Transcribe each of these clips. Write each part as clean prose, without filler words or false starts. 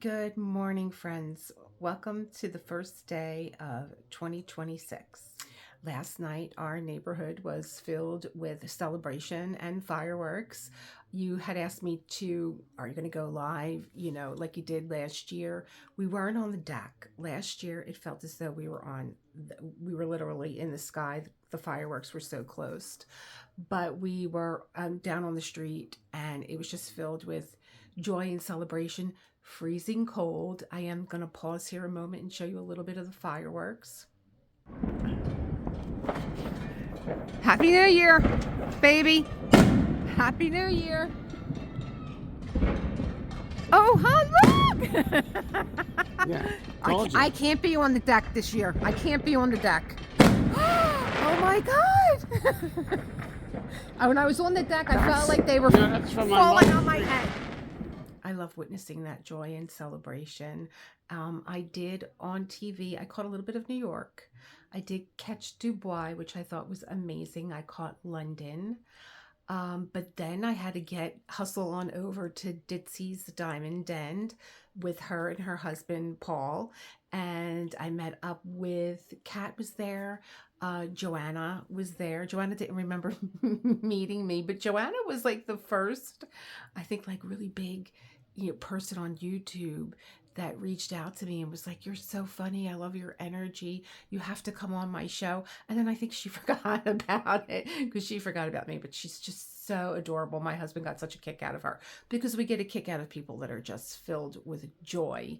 Good morning, friends. Welcome to the first day of 2026. Last night, our neighborhood was filled with celebration and fireworks. You had asked me are you going to go live, like you did last year? We weren't on the deck. Last year, it felt as though we were literally in the sky. The fireworks were so close, but we were down on the street and it was just filled with joy and celebration. Freezing cold. I am going to pause here a moment and show you a little bit of the fireworks. Happy New Year, baby. Happy New Year. Oh, look! Yeah, I can't be on the deck this year. I can't be on the deck. Oh my God! When I was on the deck, I felt like they were falling on my head. I love witnessing that joy and celebration. I did on TV, I caught a little bit of New York. I did catch Dubai, which I thought was amazing. I caught London. But then I had to hustle on over to Ditsy's Diamond Den with her and her husband, Paul. And I met up with, Kat was there. Joanna was there. Joanna didn't remember meeting me, but Joanna was like the first, I think, like really big, person on YouTube that reached out to me and was like, "You're so funny. I love your energy. You have to come on my show." And then I think she forgot about it because she forgot about me, but she's just so adorable. My husband got such a kick out of her because we get a kick out of people that are just filled with joy.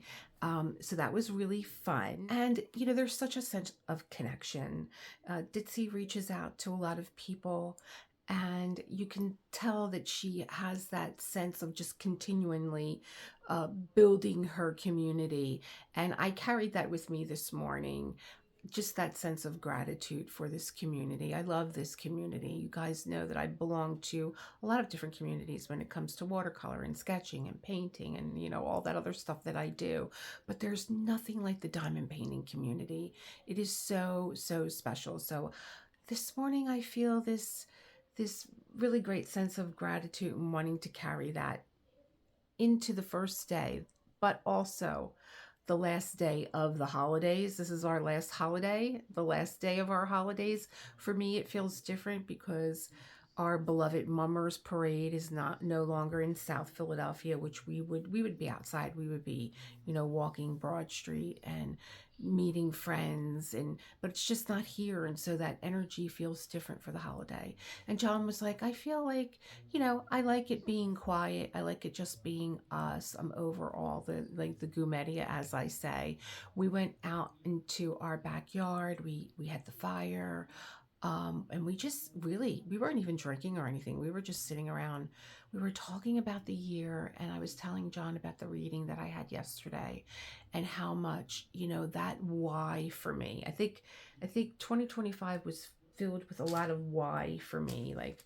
So that was really fun. And, there's such a sense of connection. Ditsy reaches out to a lot of people, and you can tell that she has that sense of just continually building her community. And I carried that with me this morning, just that sense of gratitude for this community. I love this community. You guys know that I belong to a lot of different communities when it comes to watercolor and sketching and painting and, all that other stuff that I do. But there's nothing like the diamond painting community. It is so, so special. So this morning I feel this really great sense of gratitude and wanting to carry that into the first day, but also the last day of the holidays. This is our last holiday, the last day of our holidays. For me, it feels different because our beloved Mummers Parade is no longer in South Philadelphia, which we would be outside. We would be, walking Broad Street and meeting friends, but it's just not here. And so that energy feels different for the holiday. And John was like, "I feel like, I like it being quiet. I like it just being us. I'm over all the goomedia, as I say." We went out into our backyard. We had the fire. And we weren't even drinking or anything. We were just sitting around. We were talking about the year, and I was telling John about the reading that I had yesterday and how much, that why for me. I think 2025 was filled with a lot of why for me. Like,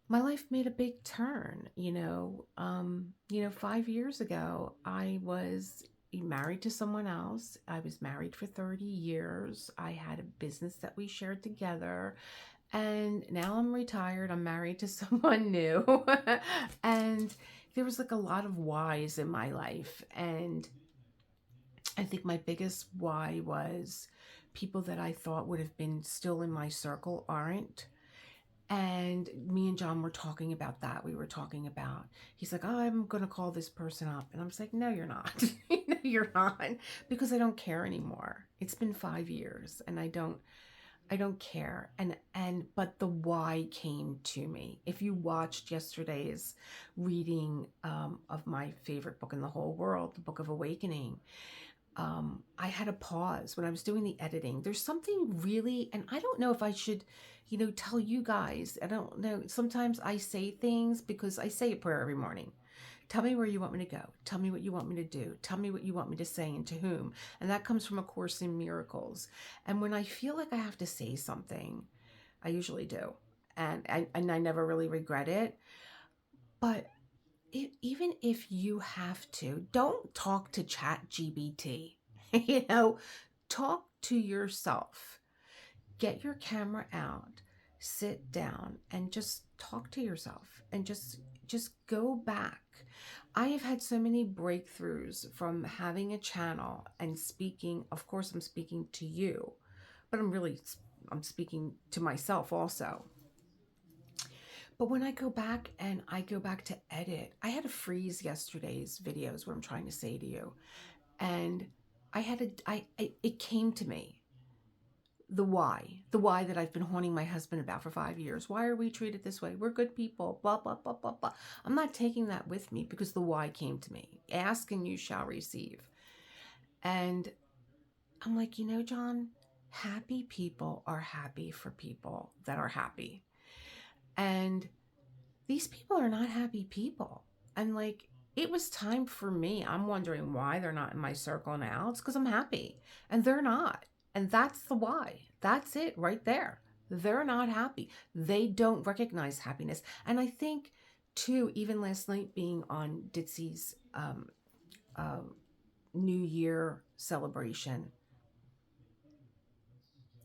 my life made a big turn, 5 years ago, I was married to someone else. I was married for 30 years. I had a business that we shared together. And now I'm retired. I'm married to someone new. And there was like a lot of whys in my life. And I think my biggest why was people that I thought would have been still in my circle aren't. And me and John were talking about that. We were talking about, he's like, "Oh, I'm going to call this person up." And I was like, "No, you're not." "No, you're not." Because I don't care anymore. It's been 5 years and I don't care. But the why came to me. If you watched yesterday's reading of my favorite book in the whole world, the Book of Awakening, I had a pause when I was doing the editing. There's something really, and I don't know if I should, tell you guys. I don't know. Sometimes I say things because I say a prayer every morning. Tell me where you want me to go. Tell me what you want me to do. Tell me what you want me to say and to whom. And that comes from A Course in Miracles. And when I feel like I have to say something, I usually do. And I never really regret it. But even if you have to, don't talk to ChatGPT. Talk to yourself. Get your camera out, sit down, and just talk to yourself, and just just go back. I have had so many breakthroughs from having a channel and speaking. Of course, I'm speaking to you, but I'm speaking to myself also. But when I go back and I go back to edit, I had to freeze yesterday's videos, what I'm trying to say to you. And it came to me. The why that I've been haunting my husband about for 5 years. Why are we treated this way? We're good people, blah, blah, blah, blah, blah. I'm not taking that with me because the why came to me. Ask and you shall receive. And I'm like, John, happy people are happy for people that are happy. And these people are not happy people. And like, it was time for me. I'm wondering why they're not in my circle now. It's because I'm happy and they're not. And that's the why. That's it right there. They're not happy. They don't recognize happiness. And I think, too, even last night being on Ditsy's New Year celebration,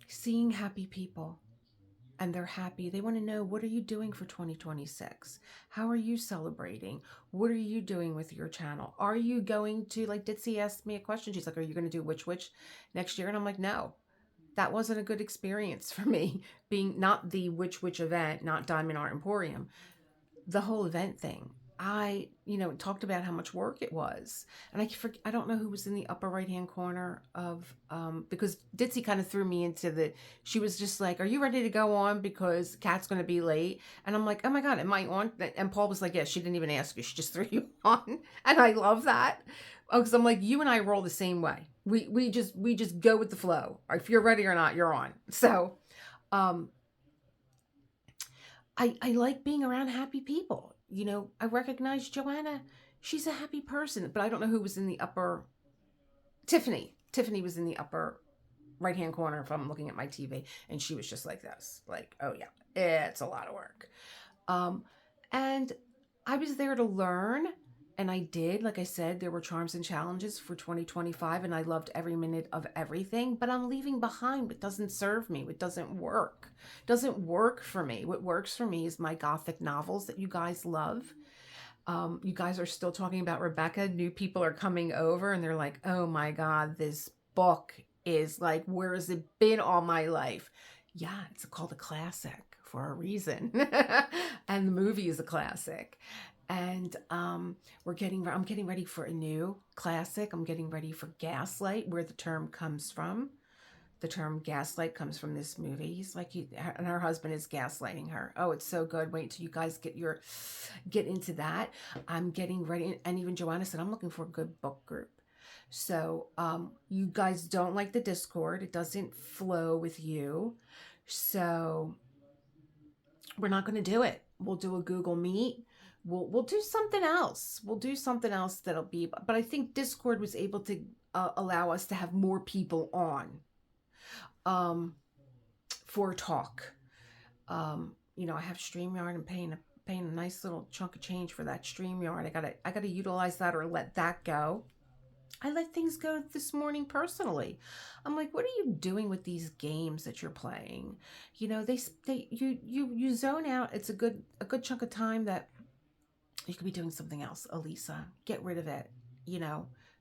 seeing happy people, and they're happy. They want to know, what are you doing for 2026? How are you celebrating? What are you doing with your channel? Are you going to, like Ditsy asked me a question. She's like, are you going to do Witch next year? And I'm like, no, that wasn't a good experience for me, being not the Witch event, not Diamond Art Emporium, the whole event thing. I, talked about how much work it was. And I don't know who was in the upper right-hand corner of, because Ditsy kind of threw me into she was just like, are you ready to go on? Because Kat's going to be late. And I'm like, oh my God, am I on? And Paul was like, yeah, she didn't even ask you. She just threw you on. And I love that. Oh, because I'm like, you and I roll the same way. We just go with the flow. If you're ready or not, you're on. So, I like being around happy people. I recognize Joanna. She's a happy person, but I don't know who was in the upper. Tiffany. Tiffany was in the upper right-hand corner if I'm looking at my TV, and she was just like this. Like, oh yeah, it's a lot of work. And I was there to learn, and I did. Like I said, there were charms and challenges for 2025, and I loved every minute of everything, but I'm leaving behind what doesn't serve me, what doesn't work. Doesn't work for me. What works for me is my Gothic novels that you guys love. You guys are still talking about Rebecca. New people are coming over, and they're like, oh my God, this book is like, where has it been all my life? Yeah, it's called a classic for a reason. And the movie is a classic. And I'm getting ready for a new classic. I'm getting ready for Gaslight, where the term comes from. The term gaslight comes from this movie. He's like, and her husband is gaslighting her. Oh, it's so good. Wait till you guys get into that. I'm getting ready. And even Joanna said, I'm looking for a good book group. So you guys don't like the Discord. It doesn't flow with you. So we're not going to do it. We'll do a Google Meet. We'll do something else. We'll do something else that'll be, but I think Discord was able to allow us to have more people on for talk. I have StreamYard and paying a nice little chunk of change for that StreamYard. I gotta utilize that or let that go. I let things go this morning personally. I'm like, what are you doing with these games that you're playing? You zone out. It's a good chunk of time that you could be doing something else. Elisa, get rid of it.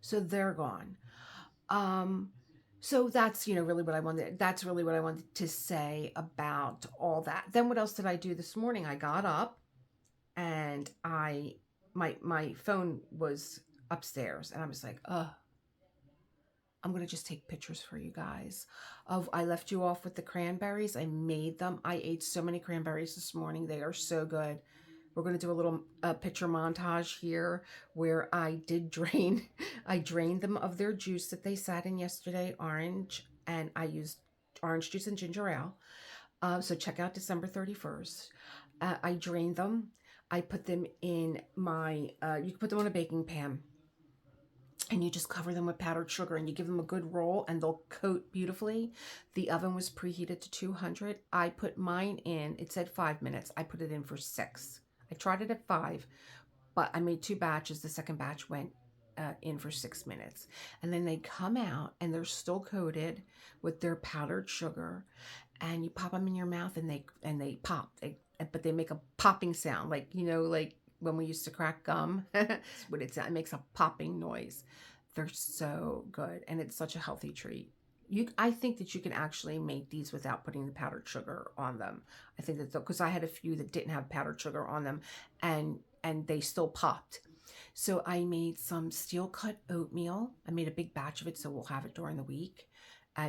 So they're gone. So that's really what I wanted. That's really what I wanted to say about all that. Then what else did I do this morning? I got up and my phone was upstairs, and I was like, I'm going to just take pictures for you guys. I left you off with the cranberries. I made them. I ate so many cranberries this morning. They are so good. We're going to do a little picture montage here where I drained them of their juice that they sat in yesterday, orange, and I used orange juice and ginger ale. So check out December 31st. I drained them. I put them in you can put them on a baking pan. And you just cover them with powdered sugar and you give them a good roll and they'll coat beautifully. The oven was preheated to 200. I put mine in, it said 5 minutes. I put it in for 6. I tried it at 5, but I made 2 batches. The second batch went in for 6 minutes. And then they come out and they're still coated with their powdered sugar. And you pop them in your mouth and they pop. But they make a popping sound like when we used to crack gum. That's what it makes a popping noise. They're so good, and it's such a healthy treat. I think that you can actually make these without putting the powdered sugar on them. I think that because I had a few that didn't have powdered sugar on them, and they still popped. So I made some steel cut oatmeal. I made a big batch of it, so we'll have it during the week.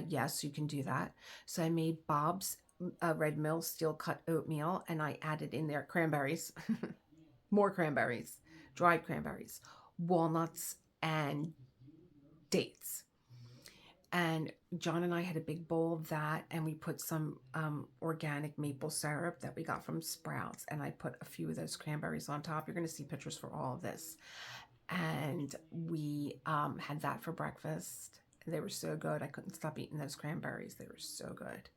Yes, you can do that. So I made Bob's Red Mill steel cut oatmeal, and I added in there cranberries, more cranberries, dried cranberries, walnuts, and dates. And John and I had a big bowl of that, and we put some organic maple syrup that we got from Sprouts, and I put a few of those cranberries on top. You're going to see pictures for all of this. And we had that for breakfast. They were so good. I couldn't stop eating those cranberries. They were so good.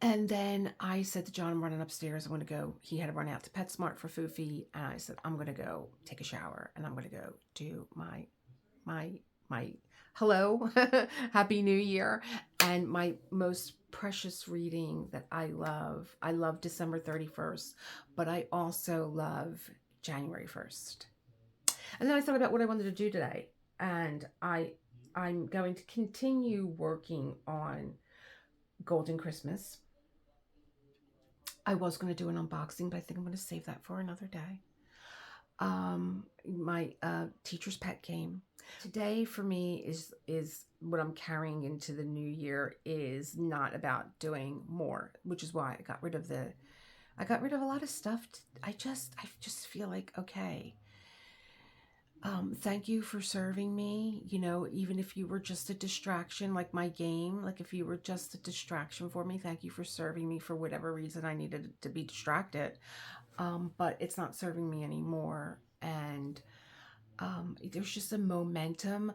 And then I said to John, I'm running upstairs. I'm going to go. He had to run out to PetSmart for Foofy. And I said, I'm going to go take a shower, and I'm going to go do my hello, Happy New Year. And my most precious reading that I love December 31st, but I also love January 1st. And then I thought about what I wanted to do today. And I'm going to continue working on Golden Christmas. I was going to do an unboxing, but I think I'm going to save that for another day. My teacher's pet came. Today for me is what I'm carrying into the new year is not about doing more, which is why I got rid of a lot of stuff. I just feel like, okay, thank you for serving me. You know, even if you were just a distraction, like my game, like if you were just a distraction for me, thank you for serving me for whatever reason I needed to be distracted. But it's not serving me anymore. And there's just a momentum.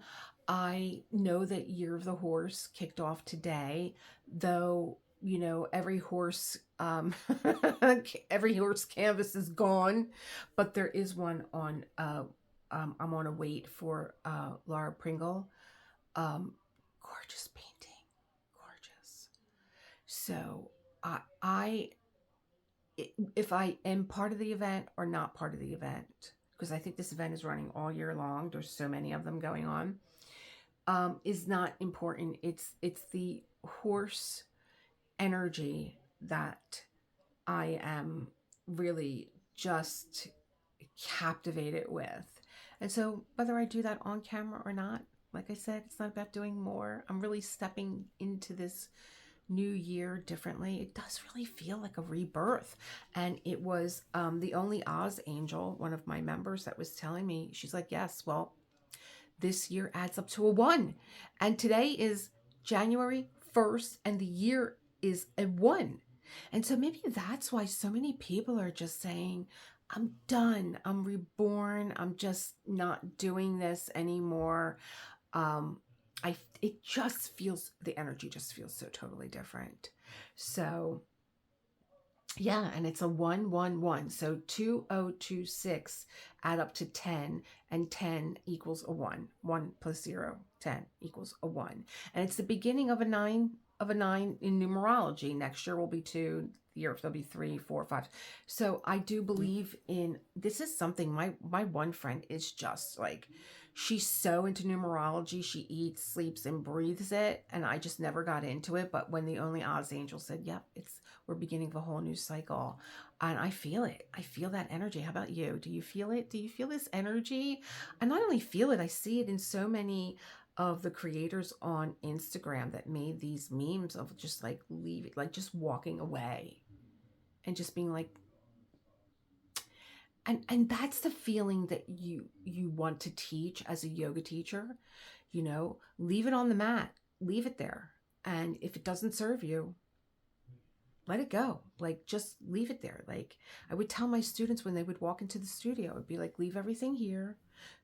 I know that Year of the Horse kicked off today, though, you know, every horse canvas is gone, but there is one on, I'm on a wait for Laura Pringle. Gorgeous painting, gorgeous. So if I am part of the event or not part of the event, because I think this event is running all year long, there's so many of them going on, is not important. It's the horse energy that I am really just captivated with. And so whether I do that on camera or not, like I said, it's not about doing more. I'm really stepping into this new year differently. It does really feel like a rebirth. And it was the only Oz angel, one of my members, that was telling me, she's like, yes, well, this year adds up to a 1. And today is January 1st, and the year is a 1. And so maybe that's why so many people are just saying, I'm done. I'm reborn. I'm just not doing this anymore. It just feels, the energy just feels so totally different. So yeah, and it's a 111. So 2026 add up to 10, and 10 equals a 1. 1 plus 0, 10 equals a 1. And it's the beginning of a 9 in numerology. Next year will be 2. The year there'll be 3, 4, 5. So I do believe in, this is something, my one friend is just like, she's so into numerology. She eats, sleeps, and breathes it. And I just never got into it. But when the only Oz angel said, yep, we're beginning a whole new cycle. And I feel it. I feel that energy. How about you? Do you feel it? Do you feel this energy? I not only feel it, I see it in so many of the creators on Instagram that made these memes of just like leaving, like just walking away and just being like, and that's the feeling that you want to teach as a yoga teacher. You know, leave it on the mat, leave it there. And if it doesn't serve you, let it go. Like, just leave it there. Like, I would tell my students when they would walk into the studio, I'd be like, leave everything here.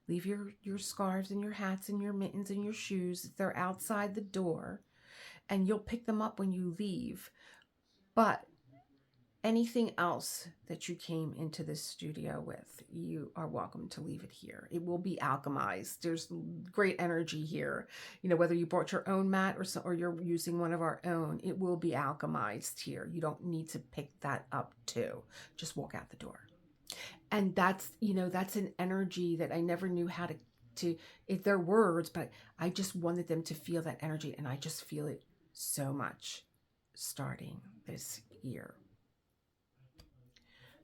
Leave your scarves and your hats and your mittens and your shoes. They're outside the door, and you'll pick them up when you leave. But anything else that you came into this studio with, you are welcome to leave it here. It will be alchemized. There's great energy here. You know, whether you brought your own mat or you're using one of our own, it will be alchemized here. You don't need to pick that up too. Just walk out the door. And that's, that's an energy that I never knew how to, if they're words, but I just wanted them to feel that energy. And I just feel it so much starting this year.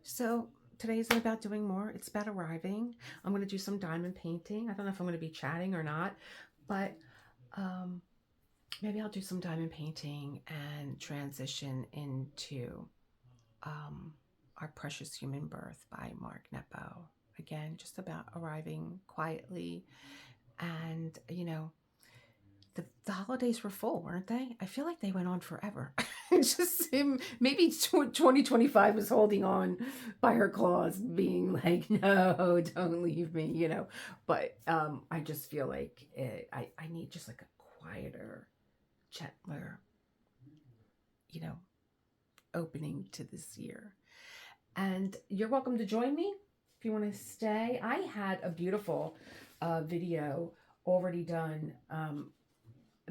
So today isn't about doing more. It's about arriving. I'm going to do some diamond painting. I don't know if I'm going to be chatting or not, but maybe I'll do some diamond painting and transition into Our Precious Human Birth by Mark Nepo. Again, just about arriving quietly. And, the holidays were full, weren't they? I feel like they went on forever. It's just maybe 2025 was holding on by her claws, being like, no, don't leave me, But I just feel like I need just like a quieter, gentler, opening to this year. And you're welcome to join me if you want to stay. I had a beautiful video already done,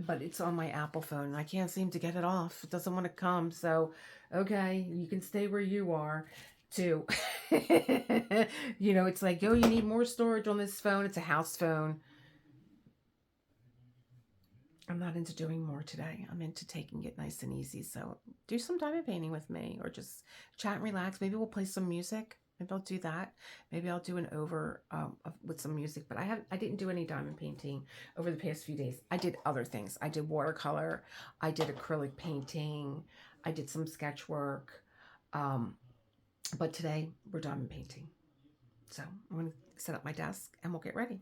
but it's on my Apple phone and I can't seem to get it off. It doesn't want to come. So, okay, you can stay where you are too. It's like, oh, you need more storage on this phone. It's a house phone. I'm not into doing more today. I'm into taking it nice and easy. So do some diamond painting with me, or just chat and relax. Maybe we'll play some music. Maybe I'll do that. Maybe I'll do an over with some music. But I didn't do any diamond painting over the past few days. I did other things. I did watercolor. I did acrylic painting. I did some sketch work. But today we're diamond painting. So I'm going to set up my desk and we'll get ready.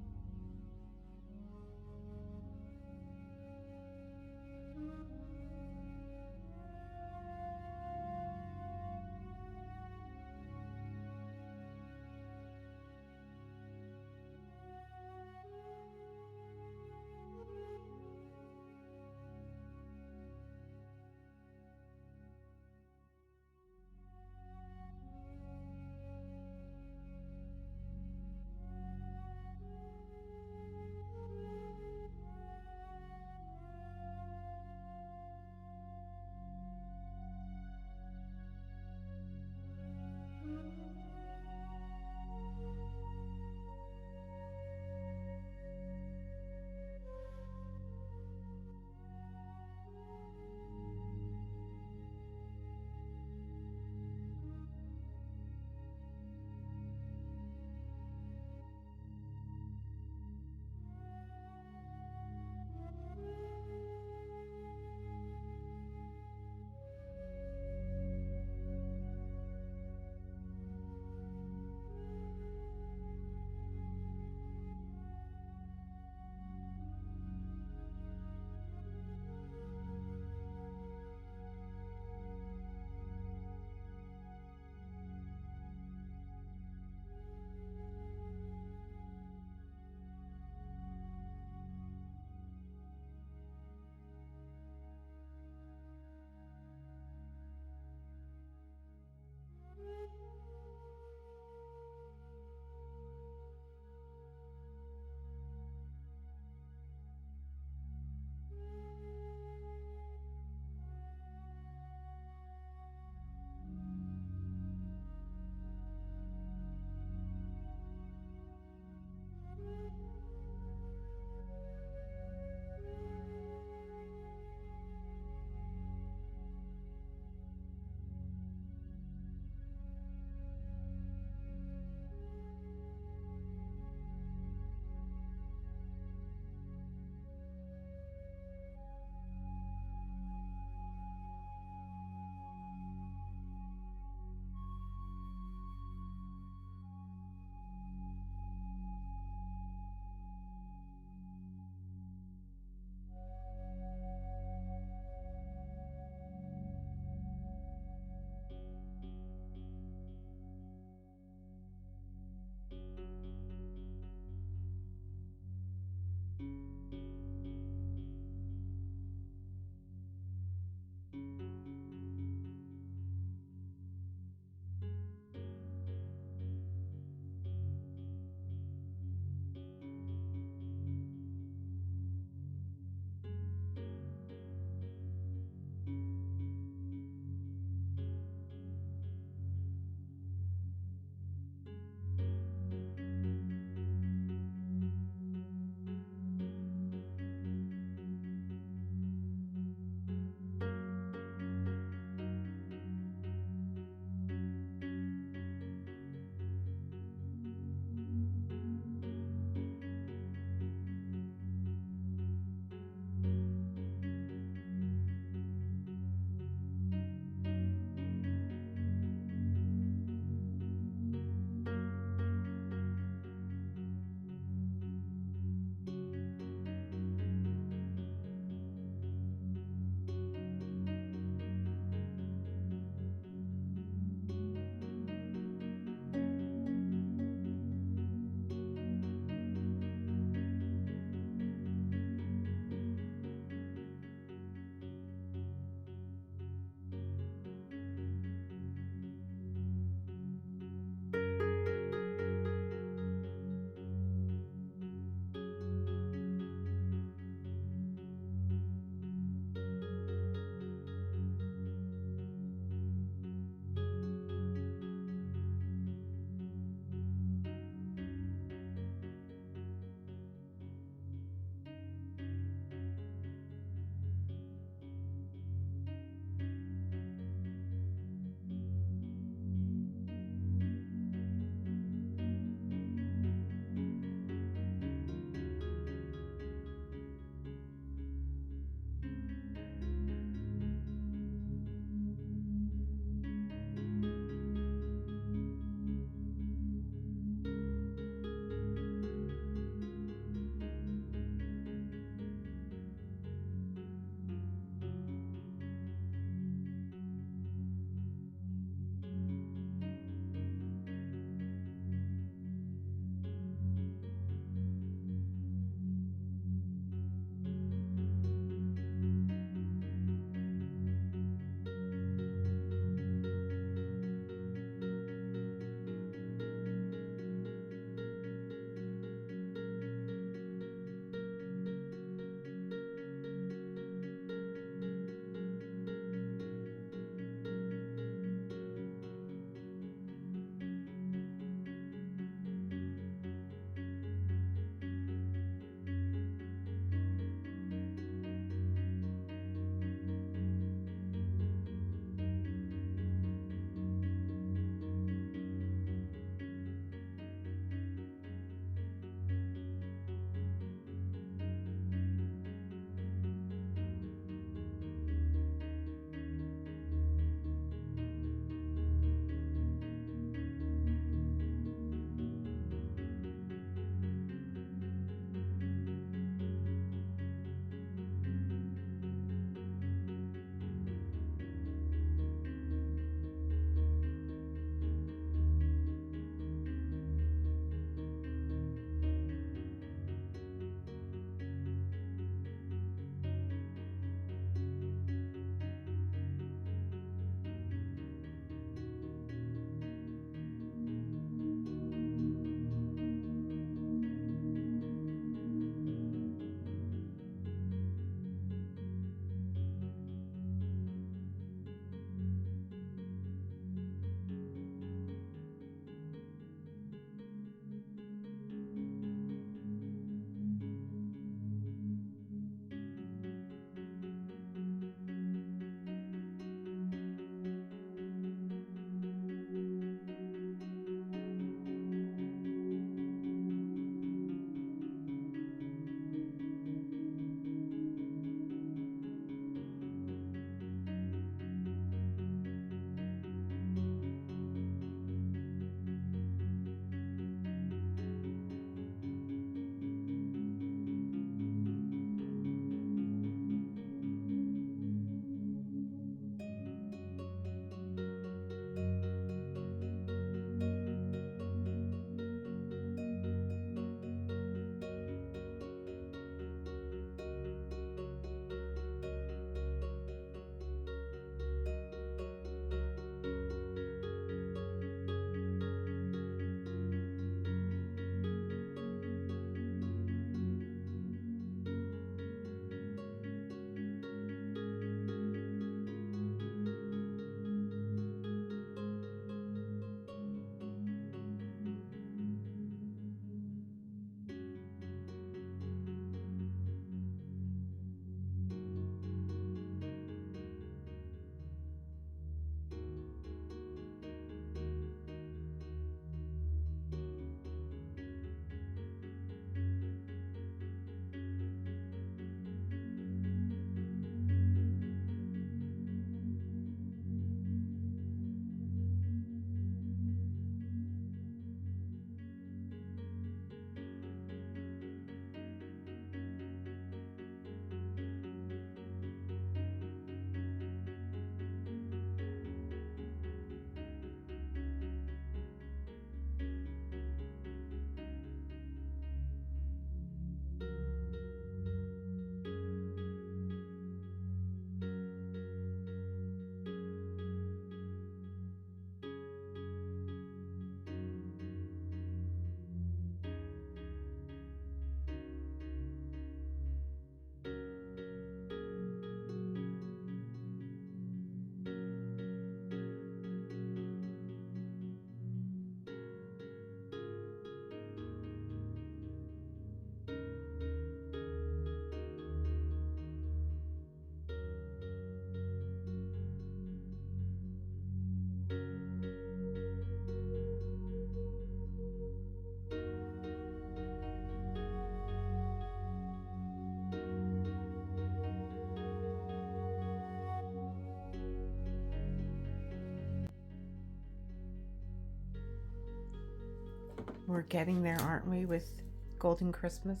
We're getting there, aren't we, with Golden Christmas?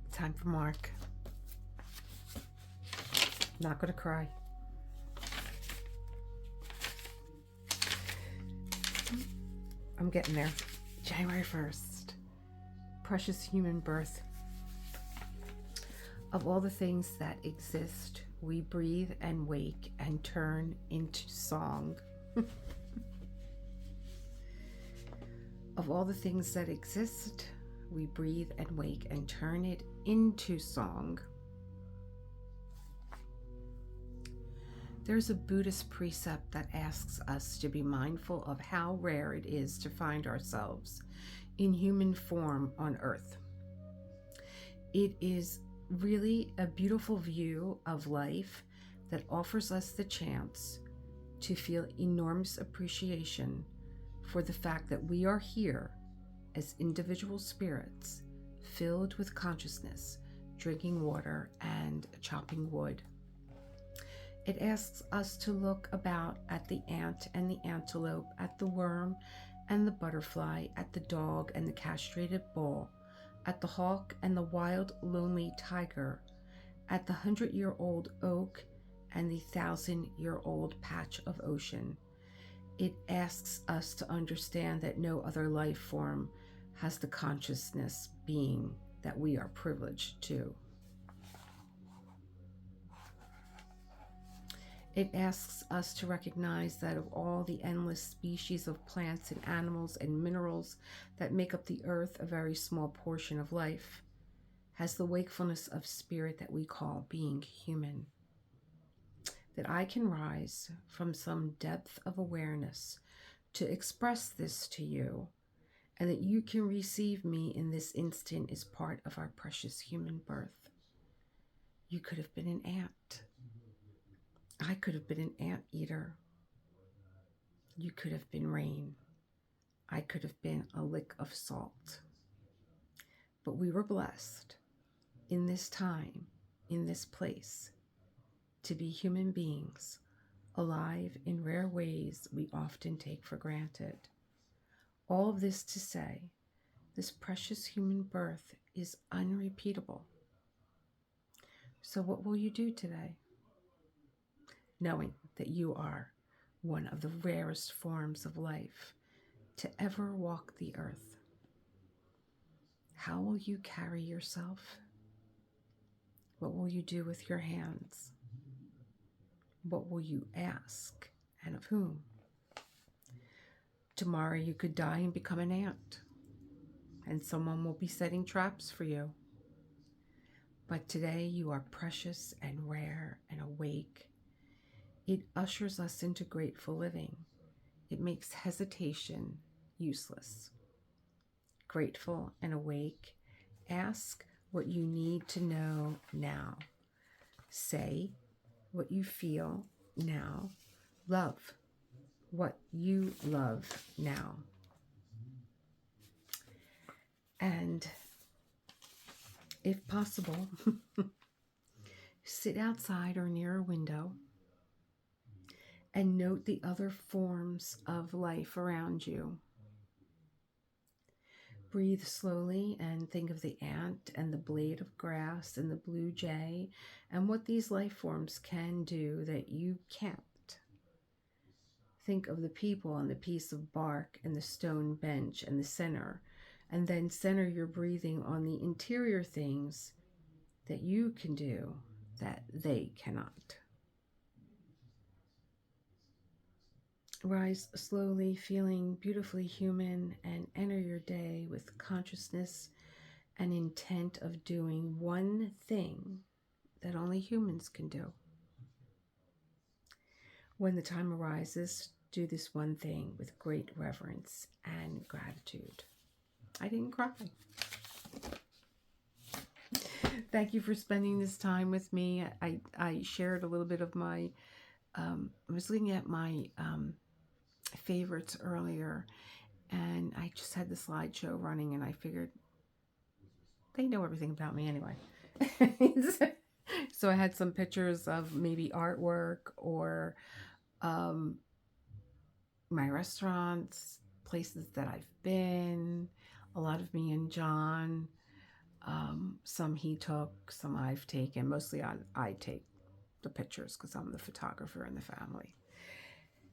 Time for Mark. Not gonna cry. I'm getting there. January 1st. Precious human birth. Of all the things that exist, we breathe and wake and turn into song. Of all the things that exist, we breathe and wake and turn it into song. There's a Buddhist precept that asks us to be mindful of how rare it is to find ourselves in human form on earth. It is really a beautiful view of life that offers us the chance to feel enormous appreciation for the fact that we are here as individual spirits filled with consciousness, drinking water and chopping wood. It asks us to look about at the ant and the antelope, at the worm and the butterfly, at the dog and the castrated bull, at the hawk and the wild, lonely tiger, at the 100-year-old oak and the 1,000-year-old patch of ocean. It asks us to understand that no other life form has the consciousness being that we are privileged to. It asks us to recognize that of all the endless species of plants and animals and minerals that make up the earth, a very small portion of life has the wakefulness of spirit that we call being human. That I can rise from some depth of awareness to express this to you, and that you can receive me in this instant is part of our precious human birth. You could have been an ant. I could have been an anteater. You could have been rain. I could have been a lick of salt. But we were blessed in this time, in this place, to be human beings, alive in rare ways we often take for granted. All of this to say, this precious human birth is unrepeatable. So what will you do today? Knowing that you are one of the rarest forms of life to ever walk the earth. How will you carry yourself? What will you do with your hands? What will you ask, and of whom? Tomorrow you could die and become an ant, and someone will be setting traps for you. But today you are precious and rare and awake. It ushers us into grateful living. It makes hesitation useless. Grateful and awake, ask what you need to know now. Say what you feel now. Love what you love now. And if possible, sit outside or near a window and note the other forms of life around you. Breathe slowly and think of the ant and the blade of grass and the blue jay and what these life forms can do that you can't. Think of the people on the piece of bark and the stone bench and the center, and then center your breathing on the interior things that you can do that they cannot. Rise slowly, feeling beautifully human, and enter your day with consciousness and intent of doing one thing that only humans can do. When the time arises, do this one thing with great reverence and gratitude. I didn't cry. Thank you for spending this time with me. I shared a little bit of my, I was looking at my favorites earlier, and I just had the slideshow running, and I figured they know everything about me anyway. So I had some pictures of maybe artwork or my restaurants, places that I've been, a lot of me and John. Some he took, some I've taken. Mostly I take the pictures because I'm the photographer in the family.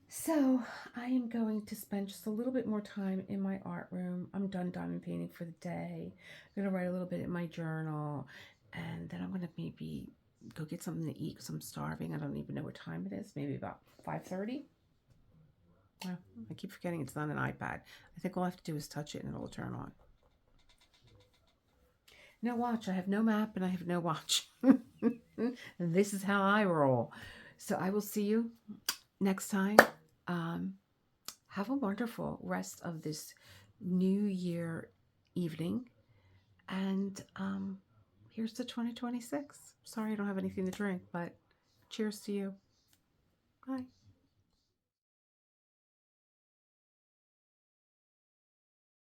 So I am going to spend just a little bit more time in my art room. I'm done diamond painting for the day. I'm going to write a little bit in my journal, and then I'm going to maybe go get something to eat because I'm starving. I don't even know what time it is. Maybe about 5:30. I keep forgetting it's not an iPad. I think all I have to do is touch it and it'll turn on. No watch. I have no map and I have no watch. This is how I roll. So I will see you next time. Have a wonderful rest of this New Year evening. And here's to 2026. Sorry I don't have anything to drink, but cheers to you. Bye.